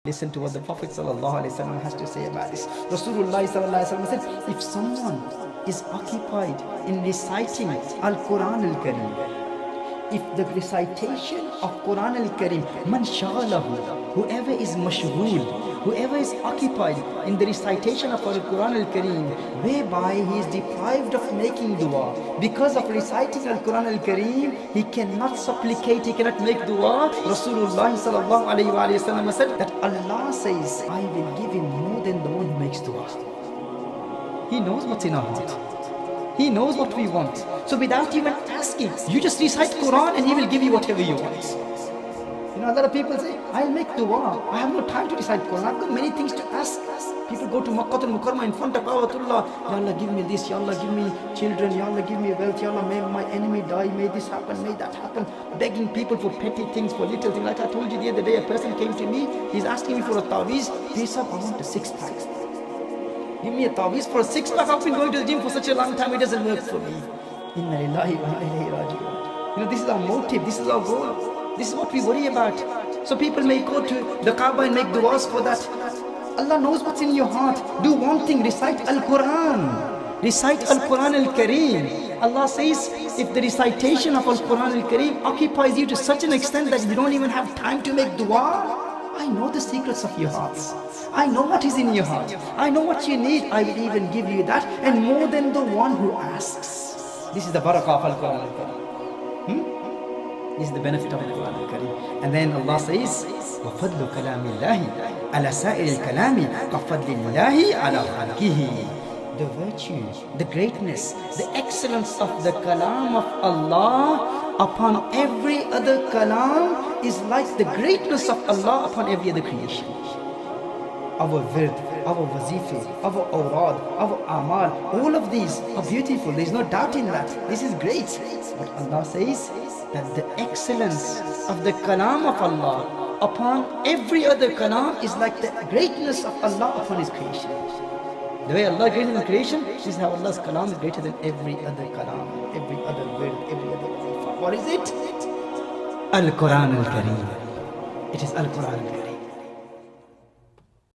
Listen to what the Prophet ﷺ has to say about this. Rasulullah ﷺ said, if someone is occupied in reciting Al-Quran Al-Kareem, if the recitation of Quran Al-Kareem, man shaghalahu, whoever is mashghul, whoever is occupied in the recitation of Al-Quran Al-Kareem, whereby he is deprived of making dua, because of reciting Al-Quran Al-Kareem, he cannot supplicate, he cannot make dua. Rasulullah sallallahu alayhi wa sallam said that Allah says, I will give him more than the one who makes dua. He knows what's in our heart. He knows what we want. So without even asking, you just recite Quran and He will give you whatever you want. You know, a lot of people say, I'll make dua. I have no time to recite Quran. I've got many things to ask. People go to Makkah al-Mukarramah in front of Ka'batullah. Ya Allah, give me this. Ya Allah, give me children. Ya Allah, give me wealth. Ya Allah, may my enemy die. May this happen. May that happen. Begging people for petty things, for little things. Like I told you the other day, a person came to me. He's asking me for a taweez. Please, I want a six-pack. Give me a taweez for a six-pack. I've been going to the gym for such a long time, it doesn't work for me. Inna lillahi wa inna ilayhi raji'un. You know, this is our motive, this is our goal. This is what we worry about. So people may go to the Kaaba and make du'as for that. Allah knows what's in your heart. Do one thing, recite Al-Quran. Recite Al-Quran Al-Kareem. Allah says, if the recitation of Al-Quran Al-Kareem occupies you to such an extent that you don't even have time to make dua, I know the secrets of your hearts. I know what is in your heart. I know what you need. I will even give you that and more than the one who asks. This is the barakah of Al-Quran Al-Kareem. This is the benefit of Al-Quran Al-Kareem. And then Allah says, وَفَضْلُ كَلَامِ اللَّهِ عَلَى سَائِرِ الْكَلَامِ كَفَضْلِ اللَّهِ عَلَى خَلْقِهِ. The virtue, the greatness, the excellence of the kalam of Allah upon every other kalam is like the greatness of Allah upon every other creation. Our wird, our wazife, our awrad, our amal, all of these are beautiful. There is no doubt in that. This is great. But Allah says that the excellence of the kalam of Allah upon every other kalam is like the greatness of Allah upon His creation. The way Allah is greater than creation, this is how Allah's kalam is greater than every other kalam, every other wird, every other wazifa. What is it? Al-Quran Al-Kareem. It is Al-Quran Al-Kareem.